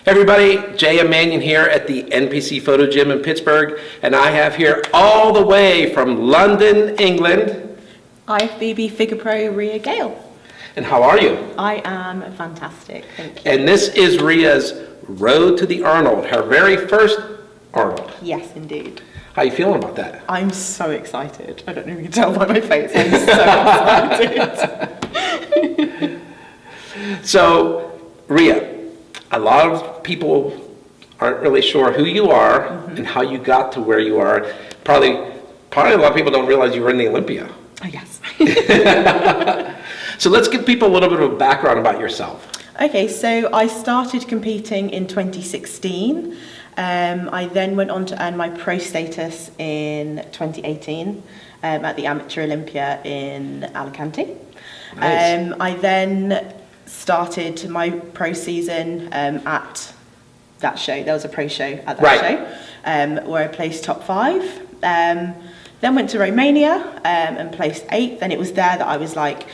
Everybody, Jay and Manion here at the NPC Photo Gym in Pittsburgh, and I have here all the way from London, England, IFBB Figure Pro Rhea Gayle. And how are you? I am fantastic, thank you. And this is Rhea's Road to the Arnold, her very first Arnold. Yes, indeed. How are you feeling about that? I'm so excited. I don't know if you can tell by my face. I'm so excited. So, Rhea, a lot of people aren't really sure who you are and how you got to where you are. Probably a lot of people don't realize you were in the Olympia. Oh, yes. So let's give people a little bit of a background about yourself. Okay, so I started competing in 2016. I then went on to earn my pro status in 2018 at the Amateur Olympia in Alicante. Nice. I then started my pro season at that show. There was a pro show at that show where I placed top 5. Then went to Romania and placed 8th. And it was there that I was like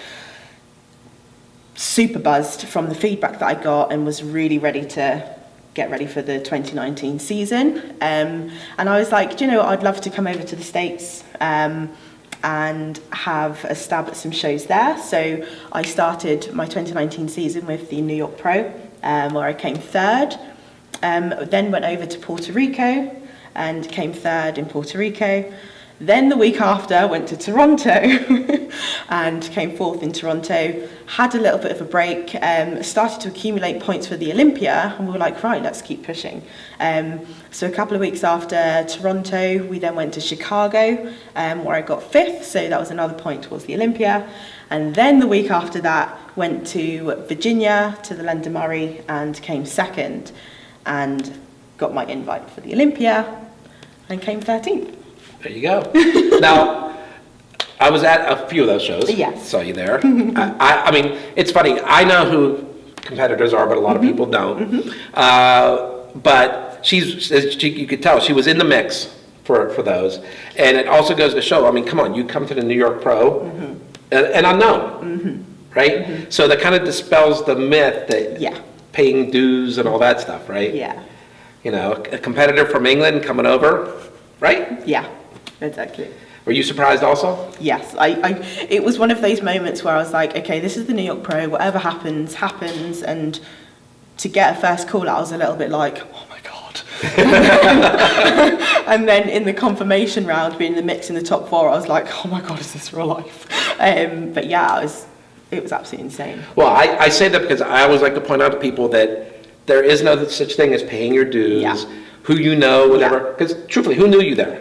super buzzed from the feedback that I got and was really ready to get ready for the 2019 season. And I was like, do you know what? I'd love to come over to the States and have a stab at some shows there. So I started my 2019 season with the New York Pro, where I came 3rd. Then went over to Puerto Rico and came 3rd in Puerto Rico. Then the week after, went to Toronto and came 4th in Toronto. Had a little bit of a break, started to accumulate points for the Olympia, and we were like, right, let's keep pushing. So a couple of weeks after Toronto, we then went to Chicago, where I got 5th, so that was another point towards the Olympia. And then the week after that, went to Virginia, to the London Murray, and came 2nd, and got my invite for the Olympia, and came 13th. There you go. Now, I was at a few of those shows. Yes. Saw you there. I mean, it's funny. I know who competitors are, but a lot of people don't. But you could tell she was in the mix for those. And it also goes to show, I mean, come on, you come to the New York Pro, and unknown, right? So that kind of dispels the myth that paying dues and all that stuff, right? Yeah. You know, a competitor from England coming over, right? Yeah. Exactly. Were you surprised also? Yes, it was one of those moments where I was like, okay, this is the New York Pro, whatever happens, happens, and to get a first call out, I was a little bit like, oh my God. And then in the confirmation round, being in the mix in the top 4, I was like, oh my God, is this real life? But yeah, it was absolutely insane. Well, I say that because I always like to point out to people that there is no such thing as paying your dues, who you know, whatever, because truthfully, who knew you there?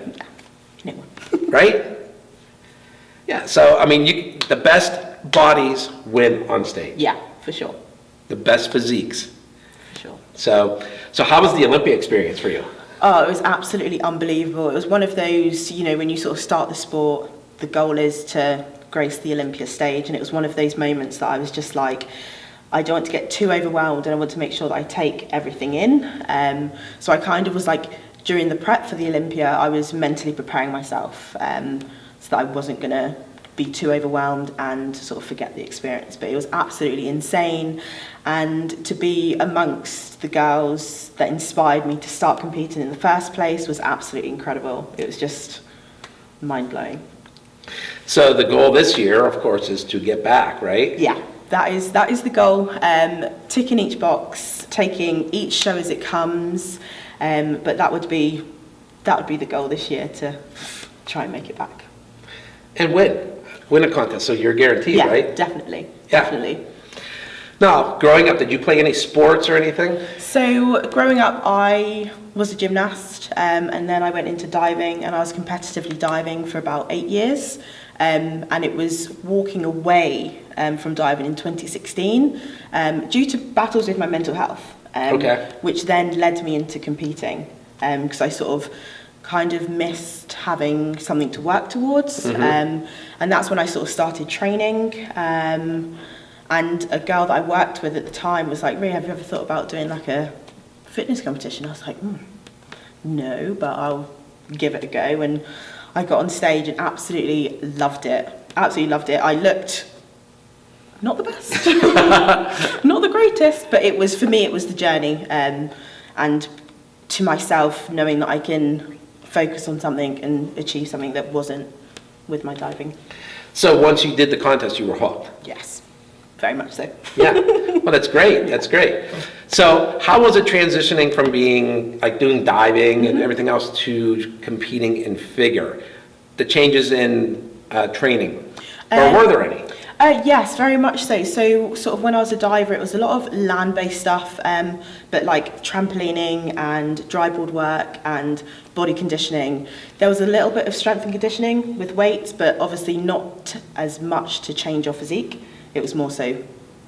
No one. Right? Yeah, so, I mean, the best bodies win on stage. Yeah, for sure. The best physiques. For sure. So how was the Olympia experience for you? Oh, it was absolutely unbelievable. It was one of those, you know, when you sort of start the sport, the goal is to grace the Olympia stage, and it was one of those moments that I was just like, I don't want to get too overwhelmed, and I want to make sure that I take everything in. So I kind of was like, during the prep for the Olympia, I was mentally preparing myself so that I wasn't going to be too overwhelmed and sort of forget the experience. But it was absolutely insane. And to be amongst the girls that inspired me to start competing in the first place was absolutely incredible. It was just mind-blowing. So the goal this year, of course, is to get back, right? Yeah, that is the goal. Ticking each box, taking each show as it comes. But that would be the goal this year, to try and make it back. And win a contest, so you're guaranteed, right? Yeah, definitely. Definitely. Now, growing up, did you play any sports or anything? So growing up, I was a gymnast, and then I went into diving, and I was competitively diving for about 8 years. And it was walking away from diving in 2016 due to battles with my mental health. Which then led me into competing, because I sort of kind of missed having something to work towards, and that's when I sort of started training, and a girl that I worked with at the time was like, Rhea, have you ever thought about doing like a fitness competition? I was like, no, but I'll give it a go, and I got on stage and absolutely loved it. I looked not the best, not the greatest, but it was, for me, it was the journey, and to myself, knowing that I can focus on something and achieve something that wasn't with my diving. So once you did the contest, you were hooked? Yes, very much so. Yeah, well, that's great, that's great. So how was it transitioning from being, like, doing diving and everything else to competing in figure? The changes in training, or were there any? Yes, very much so. So sort of when I was a diver, it was a lot of land-based stuff, but like trampolining and dry board work and body conditioning. There was a little bit of strength and conditioning with weights, but obviously not as much to change your physique. It was more so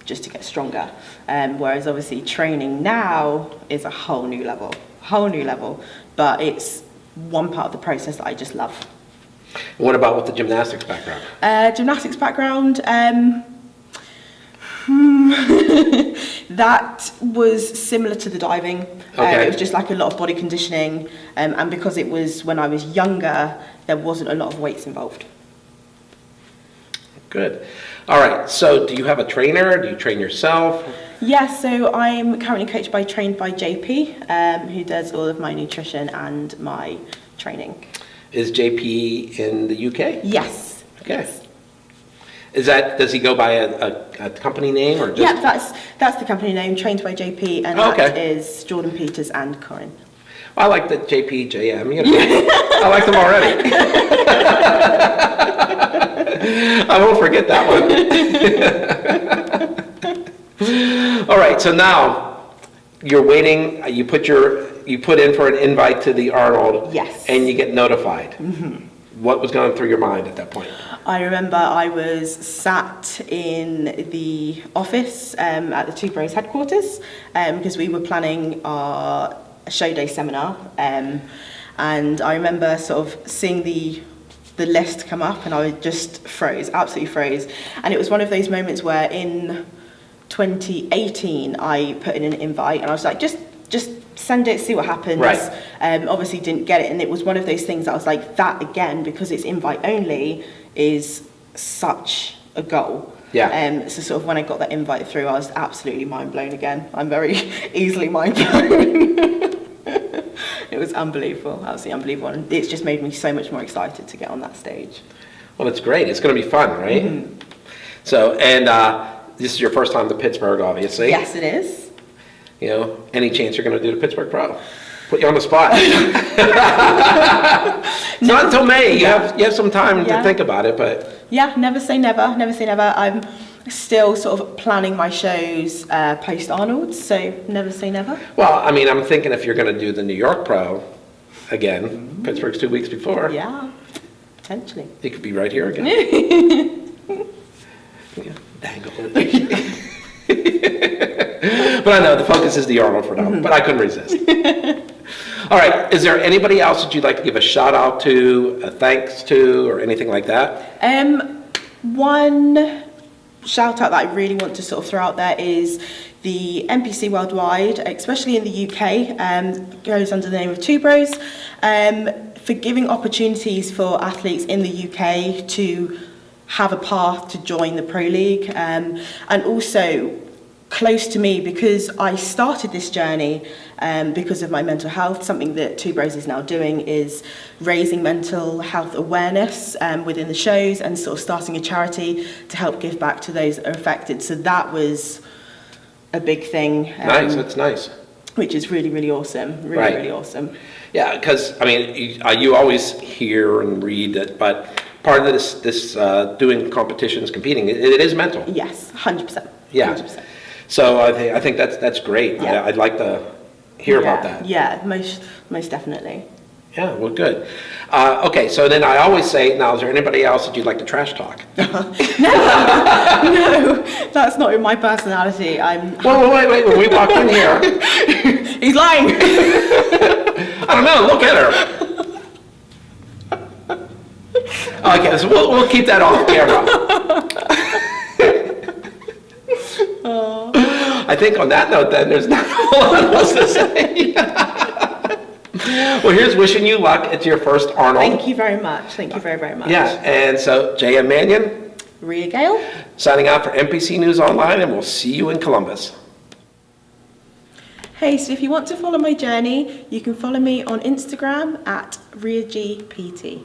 just to get stronger. Whereas obviously training now is a whole new level. But it's one part of the process that I just love. What about with the gymnastics background? Gymnastics background, that was similar to the diving. Okay. It was just like a lot of body conditioning, and because it was when I was younger, there wasn't a lot of weights involved. Good. All right, so do you have a trainer? Do you train yourself? Yes, so I'm currently trained by JP, who does all of my nutrition and my training. Is JP in the UK? Yes. Okay. Yes. Does he go by a company name or just? Yeah, that's the company name, trained by JP, and that is Jordan Peters and Corinne. I like the JP, JM, you know. I like them already. I won't forget that one. All right, so now you're waiting, you put in for an invite to the Arnold. Yes. And you get notified. Mm-hmm. What was going through your mind at that point? I remember I was sat in the office at the Two Bros headquarters because we were planning our show day seminar, and I remember sort of seeing the list come up, and I just froze, absolutely froze. And it was one of those moments where in 2018 I put in an invite, and I was like, just send it, see what happens. Right. Obviously didn't get it, and it was one of those things that I was like, that again, because it's invite only, is such a goal. Yeah. So sort of when I got that invite through, I was absolutely mind blown again. I'm very easily mind blown. It was unbelievable, absolutely unbelievable. And it's just made me so much more excited to get on that stage. Well, it's great. It's going to be fun, right? Mm-hmm. So, and this is your first time to Pittsburgh, obviously. Yes, it is. You know, any chance you're going to do the Pittsburgh Pro? Put you on the spot. It's not until May. You have some time to think about it, but yeah, never say never. Never say never. I'm still sort of planning my shows post Arnold, so never say never. Well, I mean, I'm thinking if you're going to do the New York Pro again, Pittsburgh's 2 weeks before. Yeah, potentially. You could be right here again. Yeah, dangle. But I know the focus is the Arnold for now, but I couldn't resist. All right, is there anybody else that you'd like to give a shout out to, a thanks to, or anything like that? One shout out that I really want to sort of throw out there is the NPC Worldwide, especially in the UK, goes under the name of Two Bros, for giving opportunities for athletes in the UK to have a path to join the Pro League, and also close to me because I started this journey because of my mental health. Something that Two Bros is now doing is raising mental health awareness within the shows and sort of starting a charity to help give back to those that are affected. So that was a big thing. Nice, that's nice. Which is really, really awesome. Really, really awesome. Yeah, because, I mean, you always hear and read that, but part of this doing competitions, competing, it is mental. Yes, 100%. Yeah. 100%. So I think that's great. Yeah. I'd like to hear about that. Yeah, most definitely. Yeah, well, good. Okay, so then I always say, now, is there anybody else that you'd like to trash talk? No, that's not in my personality. Well, wait, when we walked in here. He's lying. I don't know, look at her. Okay, so we'll keep that off camera. I think on that note then, there's not a whole lot else to say. Well, here's wishing you luck. It's your first Arnold. Thank you very much. Thank you very, very much. Yeah, and so JM Manion. Rhea Gayle. Signing out for NPC News Online, and we'll see you in Columbus. Hey, so if you want to follow my journey, you can follow me on Instagram at RheaGPT.